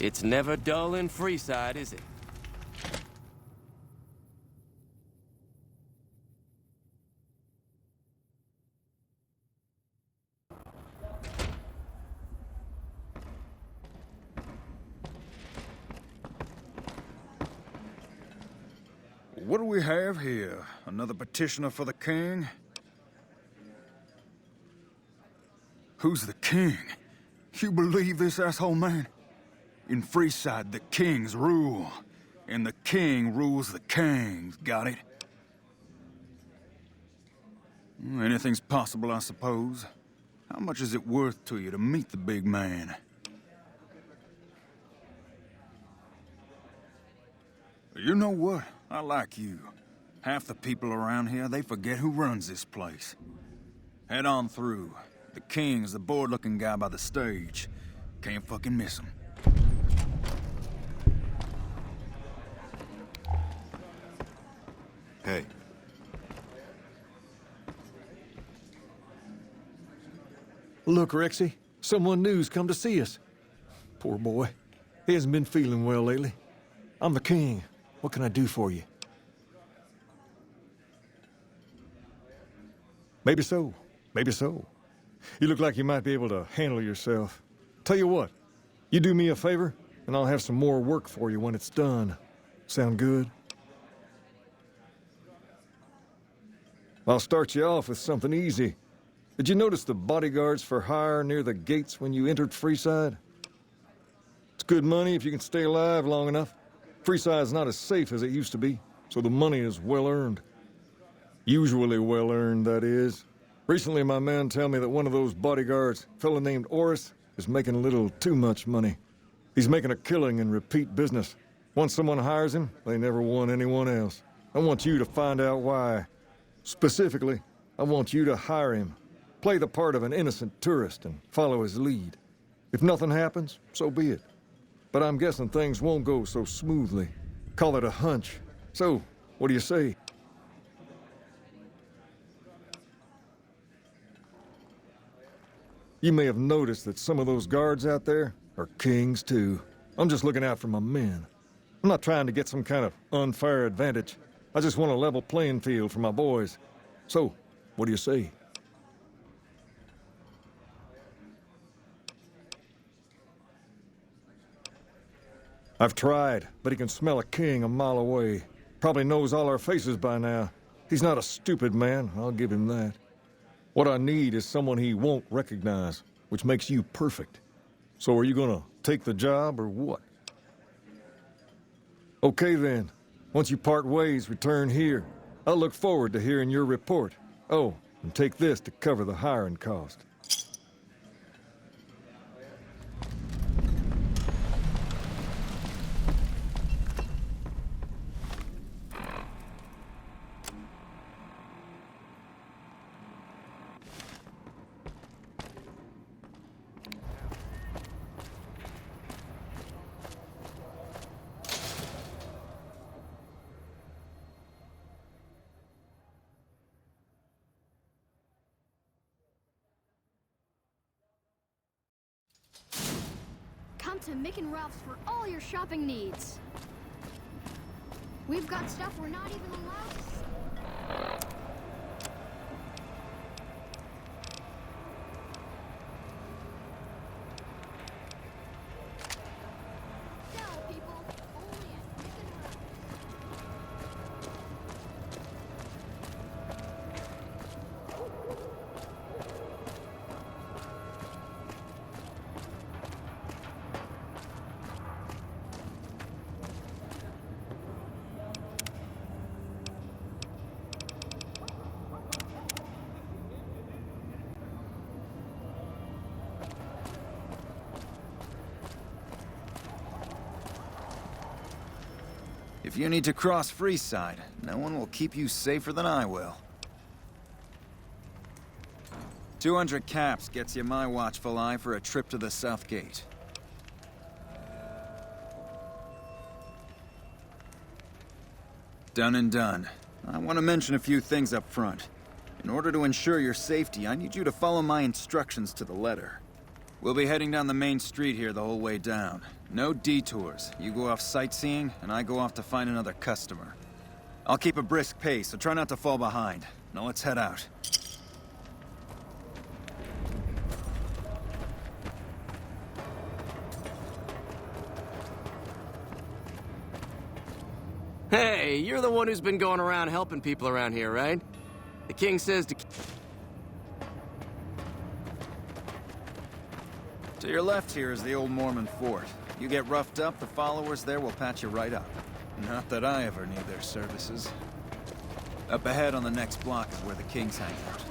It's never dull in Freeside, is it? What do we have here? Another petitioner for the king? Who's the king? You believe this, asshole man? In Freeside, the kings rule. And the king rules the kings, got it? Anything's possible, I suppose. How much is it worth to you to meet the big man? You know what? I like you. Half the people around here, they forget who runs this place. Head on through. The king's the bored-looking guy by the stage. Can't fucking miss him. Hey. Look, Rexy. Someone new's come to see us. Poor boy. He hasn't been feeling well lately. I'm the king. What can I do for you? Maybe so. Maybe so. You look like you might be able to handle yourself. Tell you what, you do me a favor, and I'll have some more work for you when it's done. Sound good? I'll start you off with something easy. Did you notice the bodyguards for hire near the gates when you entered Freeside? It's good money if you can stay alive long enough. Freeside's not as safe as it used to be, so the money is well earned. Usually well earned, that is. Recently, my men tell me that one of those bodyguards, a fella named Oris, is making a little too much money. He's making a killing in repeat business. Once someone hires him, they never want anyone else. I want you to find out why. Specifically, I want you to hire him. Play the part of an innocent tourist and follow his lead. If nothing happens, so be it. But I'm guessing things won't go so smoothly. Call it a hunch. So, what do you say? You may have noticed that some of those guards out there are kings, too. I'm just looking out for my men. I'm not trying to get some kind of unfair advantage. I just want a level playing field for my boys. So, what do you say? I've tried, but he can smell a king a mile away. Probably knows all our faces by now. He's not a stupid man, I'll give him that. What I need is someone he won't recognize, which makes you perfect. So are you gonna take the job, or what? Okay then. Once you part ways, return here. I'll look forward to hearing your report. Oh, and take this to cover the hiring cost. Come to Mick and Ralph's for all your shopping needs. We've got stuff we're not even allowed to see. Sell, people. Only at Mick and Ralph's. If you need to cross Freeside, no one will keep you safer than I will. 200 caps gets you my watchful eye for a trip to the South Gate. Done and done. I want to mention a few things up front. In order to ensure your safety, I need you to follow my instructions to the letter. We'll be heading down the main street here the whole way down. No detours. You go off sightseeing, and I go off to find another customer. I'll keep a brisk pace, so try not to fall behind. Now let's head out. Hey, you're the one who's been going around helping people around here, right? The king says to... To your left here is the old Mormon fort. You get roughed up, the followers there will patch you right up. Not that I ever need their services. Up ahead on the next block is where the kings hang out.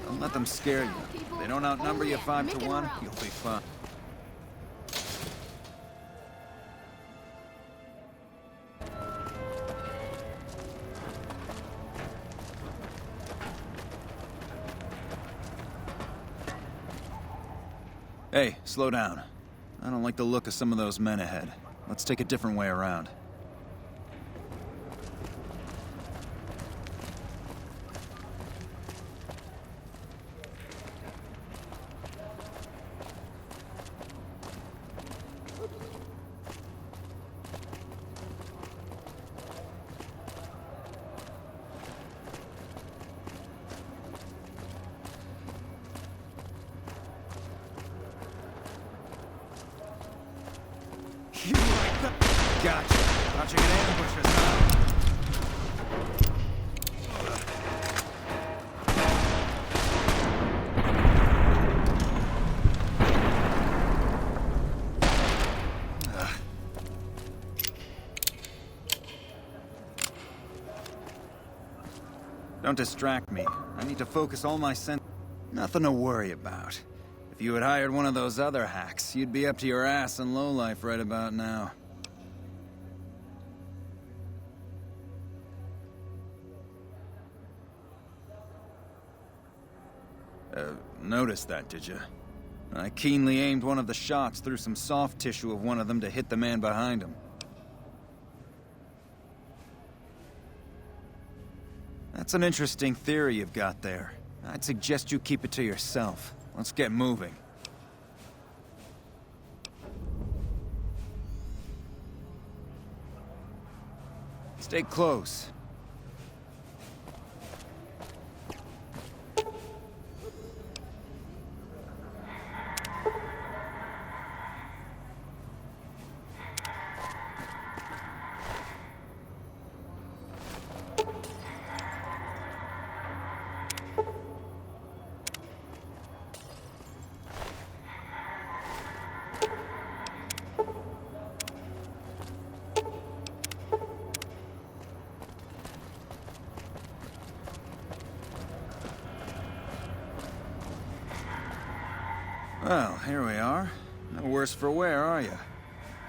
Don't let them scare you. If they don't outnumber you 5 to 1, you'll be fine. Hey, slow down. I don't like the look of some of those men ahead. Let's take a different way around. You like that? Gotcha. Thought you could ambush us, huh? Don't distract me. I need to focus all my sense. Nothing to worry about. If you had hired one of those other hacks, you'd be up to your ass in lowlife right about now. Noticed that, did you? I keenly aimed one of the shots through some soft tissue of one of them to hit the man behind him. That's an interesting theory you've got there. I'd suggest you keep it to yourself. Let's get moving. Stay close. Well, here we are. No worse for wear, are you?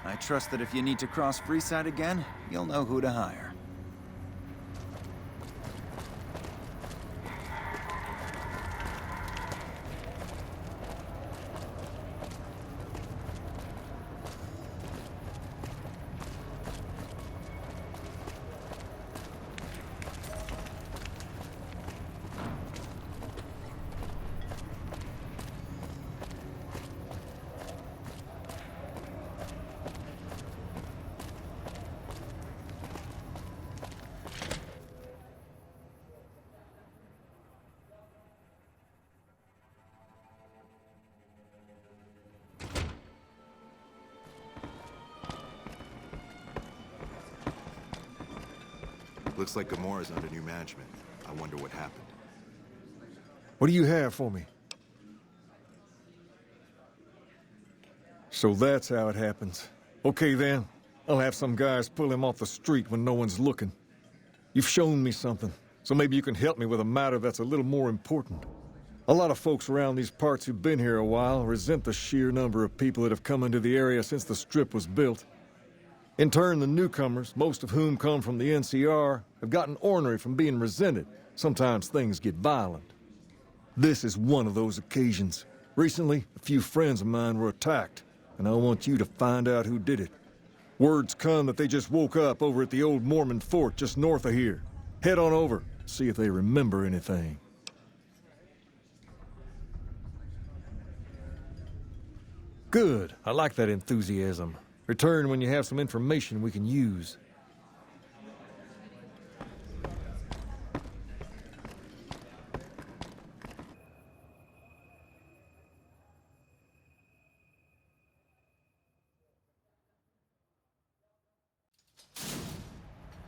I trust that if you need to cross Freeside again, you'll know who to hire. Looks like Gamora's under new management. I wonder what happened. What do you have for me? So that's how it happens. Okay then, I'll have some guys pull him off the street when no one's looking. You've shown me something, so maybe you can help me with a matter that's a little more important. A lot of folks around these parts who've been here a while resent the sheer number of people that have come into the area since the Strip was built. In turn, the newcomers, most of whom come from the NCR, have gotten ornery from being resented. Sometimes things get violent. This is one of those occasions. Recently, a few friends of mine were attacked, and I want you to find out who did it. Word's come that they just woke up over at the old Mormon fort just north of here. Head on over, see if they remember anything. Good. I like that enthusiasm. Return when you have some information we can use.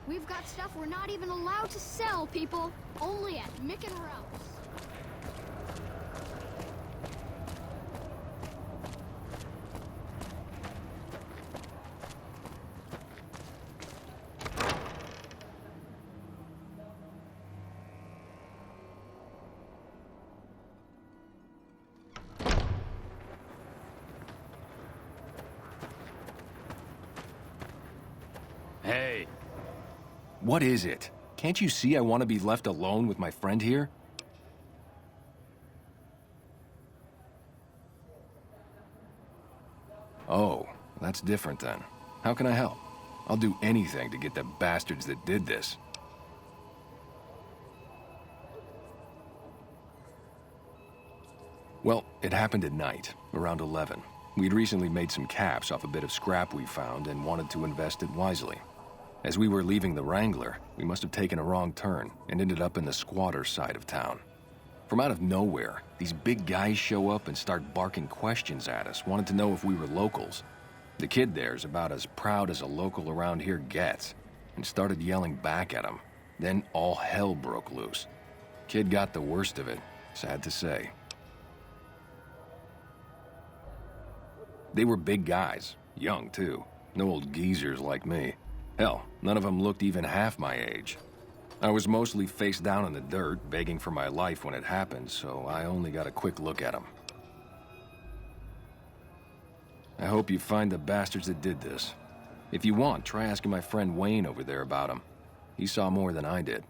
We've got stuff we're not even allowed to sell, people. Only at Mick and Ralph's. Hey. What is it? Can't you see I want to be left alone with my friend here? Oh, that's different then. How can I help? I'll do anything to get the bastards that did this. Well, it happened at night, around 11. We'd recently made some caps off a bit of scrap we found and wanted to invest it wisely. As we were leaving the Wrangler, we must have taken a wrong turn and ended up in the squatter side of town. From out of nowhere, these big guys show up and start barking questions at us, wanted to know if we were locals. The kid there's about as proud as a local around here gets, and started yelling back at him. Then all hell broke loose. Kid got the worst of it, sad to say. They were big guys, young too, no old geezers like me. Hell, none of them looked even half my age. I was mostly face down in the dirt, begging for my life when it happened, so I only got a quick look at them. I hope you find the bastards that did this. If you want, try asking my friend Wayne over there about them. He saw more than I did.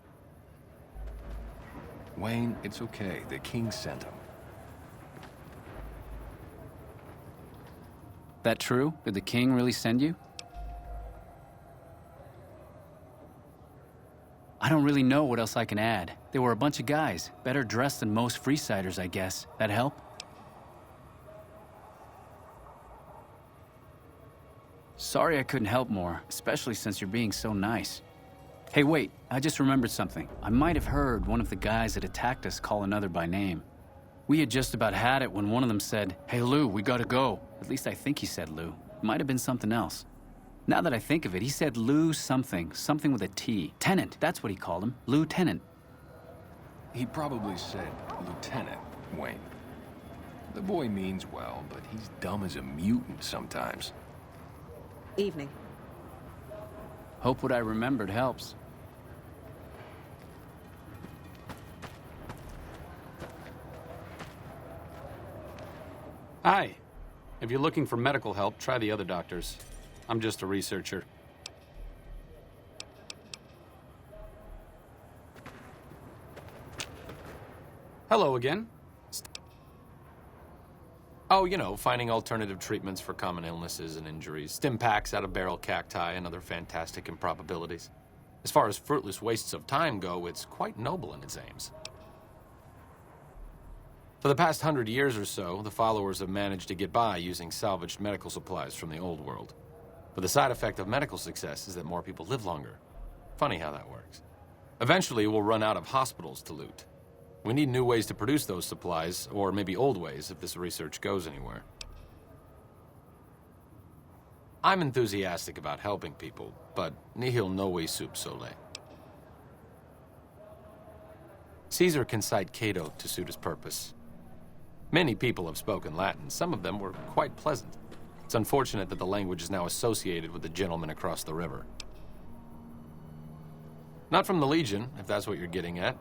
Wayne, it's okay. The king sent him. That true? Did the king really send you? I don't really know what else I can add. They were a bunch of guys, better dressed than most Freesiders, I guess. That help? Sorry I couldn't help more, especially since you're being so nice. Hey, wait, I just remembered something. I might have heard one of the guys that attacked us call another by name. We had just about had it when one of them said, "Hey, Lou, we gotta go." At least I think he said Lou. It might have been something else. Now that I think of it, he said Lou something with a T. Tenant, that's what he called him, Lieutenant. He probably said Lieutenant, Wayne. The boy means well, but he's dumb as a mutant sometimes. Evening. Hope what I remembered helps. Hi. If you're looking for medical help, try the other doctors. I'm just a researcher. Hello again. Oh, you know, finding alternative treatments for common illnesses and injuries, stim packs out of barrel cacti, and other fantastic improbabilities. As far as fruitless wastes of time go, it's quite noble in its aims. For the past 100 years or so, the followers have managed to get by using salvaged medical supplies from the old world. But the side effect of medical success is that more people live longer. Funny how that works. Eventually, we'll run out of hospitals to loot. We need new ways to produce those supplies, or maybe old ways if this research goes anywhere. I'm enthusiastic about helping people, but nihil novi sub sole. Caesar can cite Cato to suit his purpose. Many people have spoken Latin. Some of them were quite pleasant. It's unfortunate that the language is now associated with the gentleman across the river. Not from the Legion, if that's what you're getting at.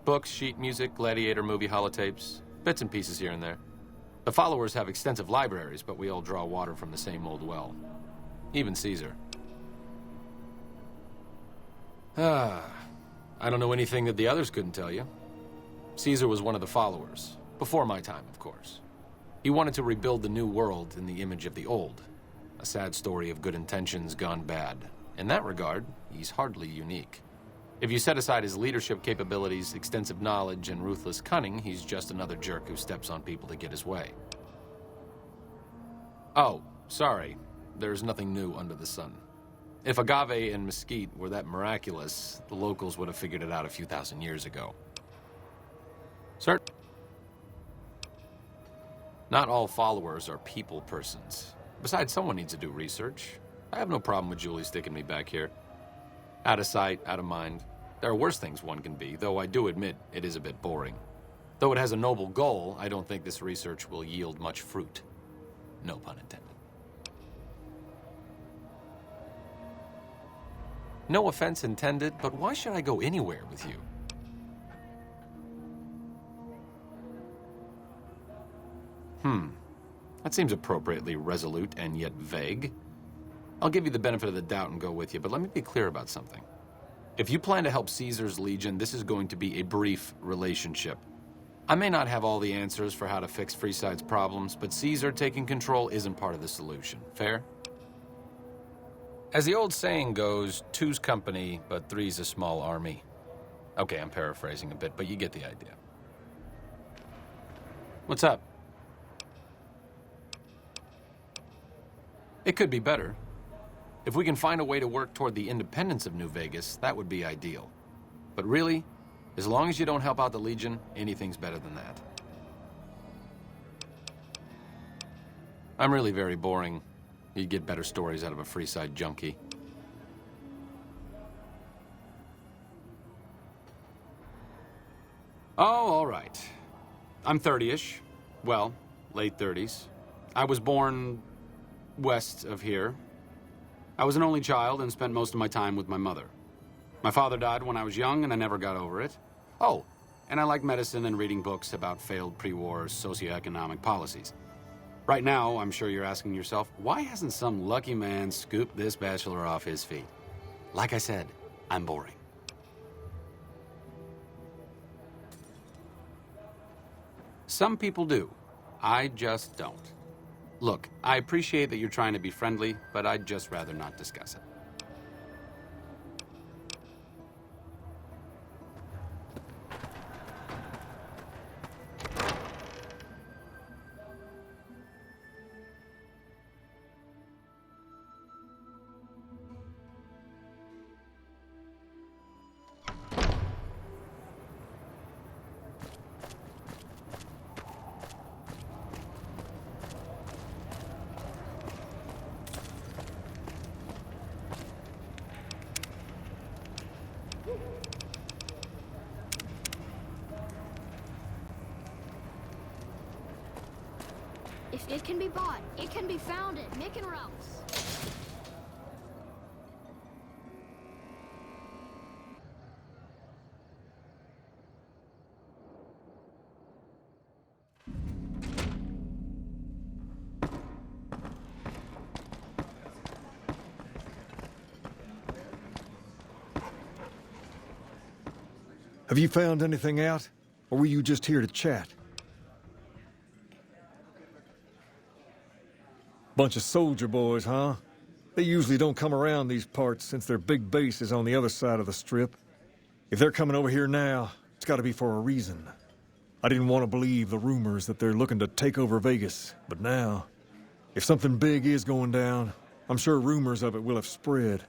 Books, sheet music, gladiator movie holotapes, bits and pieces here and there. The followers have extensive libraries, but we all draw water from the same old well. Even Caesar. I don't know anything that the others couldn't tell you. Caesar was one of the followers. Before my time, of course. He wanted to rebuild the new world in the image of the old. A sad story of good intentions gone bad. In that regard, he's hardly unique. If you set aside his leadership capabilities, extensive knowledge, and ruthless cunning, he's just another jerk who steps on people to get his way. Oh, sorry. there's nothing new under the sun. If agave and mesquite were that miraculous, the locals would have figured it out a few thousand years ago. Sir? Not all followers are people persons. Besides, someone needs to do research. I have no problem with Julie sticking me back here. Out of sight, out of mind. There are worse things one can be, though I do admit it is a bit boring. Though it has a noble goal, I don't think this research will yield much fruit. No pun intended. No offense intended, but why should I go anywhere with you? That seems appropriately resolute and yet vague. I'll give you the benefit of the doubt and go with you, but let me be clear about something. If you plan to help Caesar's Legion, this is going to be a brief relationship. I may not have all the answers for how to fix Freeside's problems, but Caesar taking control isn't part of the solution. Fair? As the old saying goes, two's company, but three's a small army. Okay, I'm paraphrasing a bit, but you get the idea. What's up? It could be better. If we can find a way to work toward the independence of New Vegas, that would be ideal. But really, as long as you don't help out the Legion, anything's better than that. I'm really very boring. You'd get better stories out of a Freeside junkie. Oh, all right. I'm 30-ish. Well, late 30s. I was born west of here. I was an only child and spent most of my time with my mother. My father died when I was young, and I never got over it. Oh, and I like medicine and reading books about failed pre-war socioeconomic policies. Right now, I'm sure you're asking yourself, why hasn't some lucky man scooped this bachelor off his feet? Like I said, I'm boring. Some people do. I just don't. Look, I appreciate that you're trying to be friendly, but I'd just rather not discuss it. If it can be bought, it can be found at Mick and Ralph's. Have you found anything out? Or were you just here to chat? Bunch of soldier boys, huh? They usually don't come around these parts since their big base is on the other side of the Strip. If they're coming over here now, it's gotta be for a reason. I didn't want to believe the rumors that they're looking to take over Vegas, but now, if something big is going down, I'm sure rumors of it will have spread.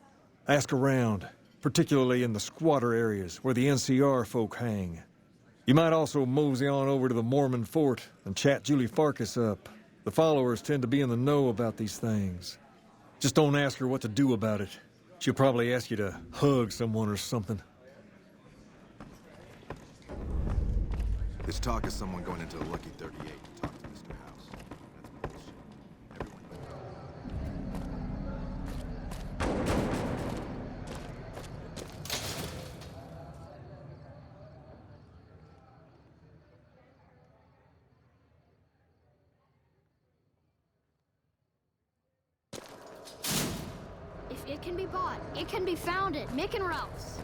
Ask around, particularly in the squatter areas where the NCR folk hang. You might also mosey on over to the Mormon fort and chat Julie Farkas up. The followers tend to be in the know about these things. Just don't ask her what to do about it. She'll probably ask you to hug someone or something. There's talk of someone going into the Lucky 38 to talk to Mr. House. That's bullshit. Everyone If it can be bought, it can be found at Mick and Ralph's.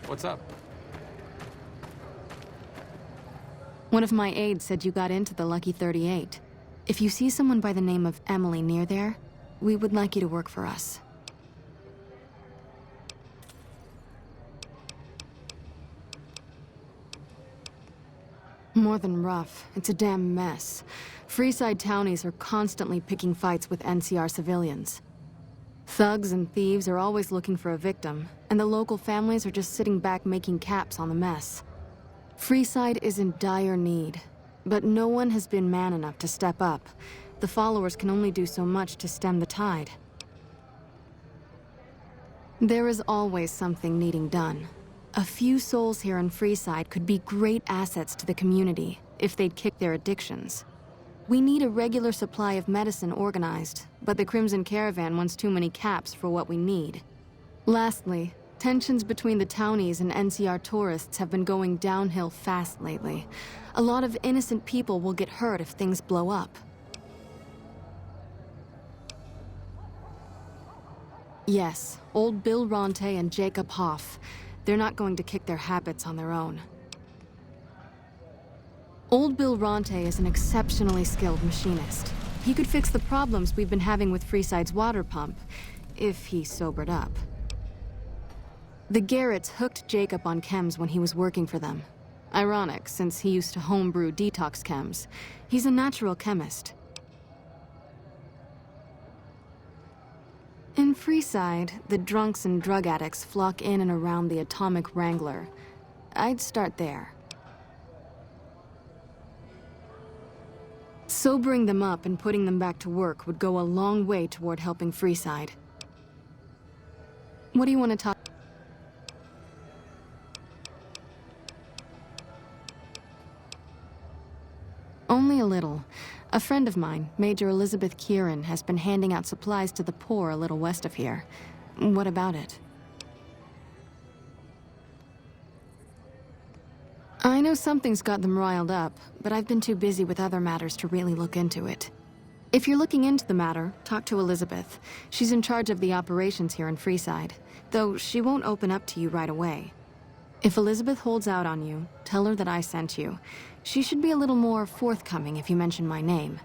What's up? One of my aides said you got into the Lucky 38. If you see someone by the name of Emily near there, we would like you to work for us. More than rough, it's a damn mess. Freeside townies are constantly picking fights with NCR civilians. Thugs and thieves are always looking for a victim, and the local families are just sitting back making caps on the mess. Freeside is in dire need, but no one has been man enough to step up. The followers can only do so much to stem the tide. There is always something needing done. A few souls here in Freeside could be great assets to the community if they'd kick their addictions. We need a regular supply of medicine organized, but the Crimson Caravan wants too many caps for what we need. Lastly, tensions between the townies and NCR tourists have been going downhill fast lately. A lot of innocent people will get hurt if things blow up. Yes, old Bill Ronte and Jacob Hoff. They're not going to kick their habits on their own. Old Bill Ronte is an exceptionally skilled machinist. He could fix the problems we've been having with Freeside's water pump, if he sobered up. The Garretts hooked Jacob on chems when he was working for them. Ironic, since he used to homebrew detox chems. He's a natural chemist. In Freeside, the drunks and drug addicts flock in and around the Atomic Wrangler. I'd start there. Sobering them up and putting them back to work would go a long way toward helping Freeside. What do you want to talk? Only a little. A friend of mine, Major Elizabeth Kieran, has been handing out supplies to the poor a little west of here. What about it? I know something's got them riled up, but I've been too busy with other matters to really look into it. If you're looking into the matter, talk to Elizabeth. She's in charge of the operations here in Freeside, though she won't open up to you right away. If Elizabeth holds out on you, tell her that I sent you. She should be a little more forthcoming if you mention my name.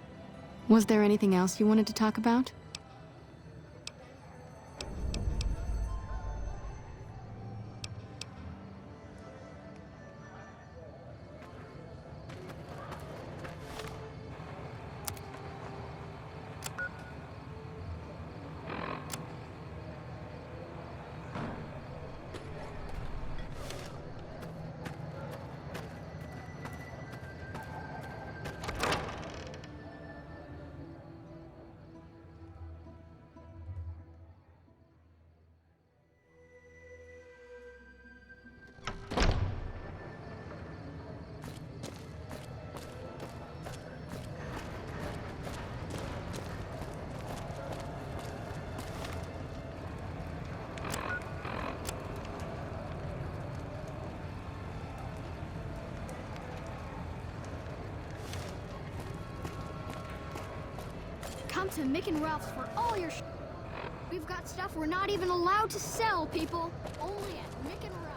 Was there anything else you wanted to talk about? Come to Mick and Ralph's for all your We've got stuff we're not even allowed to sell, people. Only at Mick and Ralph's.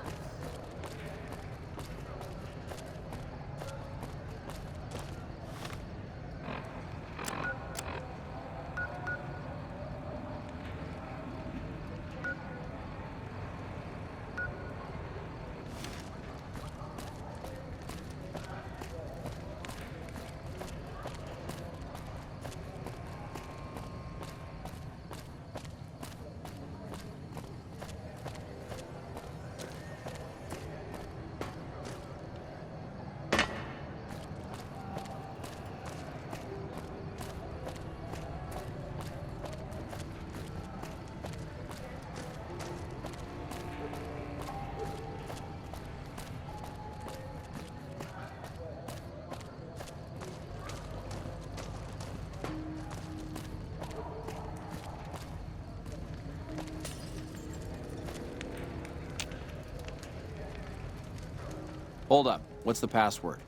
Hold up. What's the password?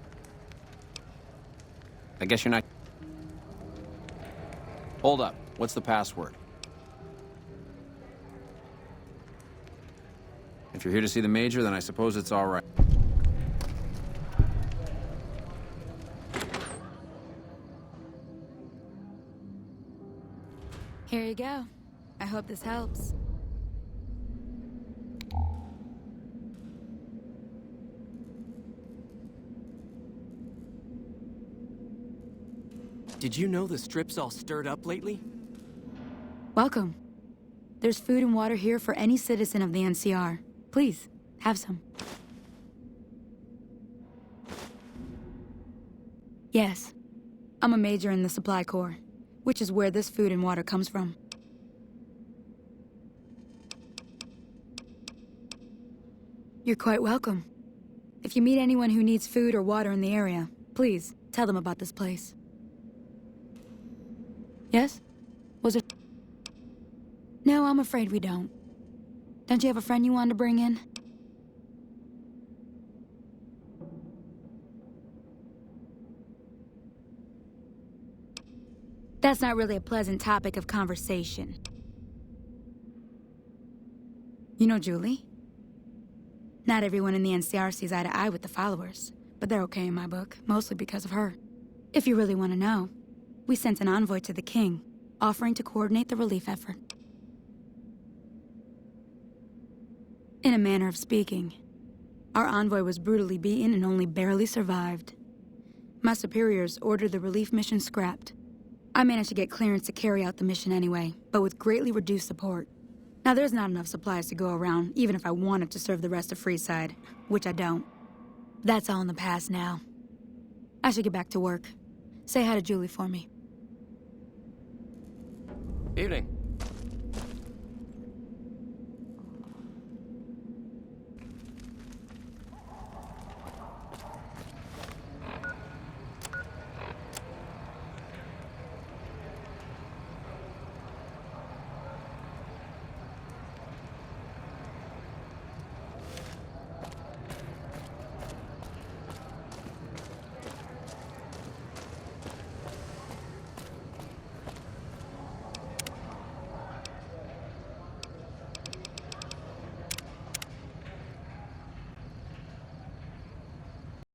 I guess you're not... Hold up. What's the password? If you're here to see the Major, then I suppose it's all right. go. I hope this helps. Did you know the strip's all stirred up lately? Welcome. There's food and water here for any citizen of the NCR. Please, have some. Yes, I'm a major in the Supply Corps, which is where this food and water comes from. You're quite welcome. If you meet anyone who needs food or water in the area, please tell them about this place. Yes? Was it? No, I'm afraid we don't. Don't you have a friend you wanted to bring in? That's not really a pleasant topic of conversation. You know Julie? Not everyone in the NCR sees eye to eye with the followers, but they're okay in my book, mostly because of her. If you really want to know, we sent an envoy to the king, offering to coordinate the relief effort. In a manner of speaking, our envoy was brutally beaten and only barely survived. My superiors ordered the relief mission scrapped. I managed to get clearance to carry out the mission anyway, but with greatly reduced support. Now there's not enough supplies to go around, even if I wanted to serve the rest of Freeside, which I don't. That's all in the past now. I should get back to work. Say hi to Julie for me. Evening.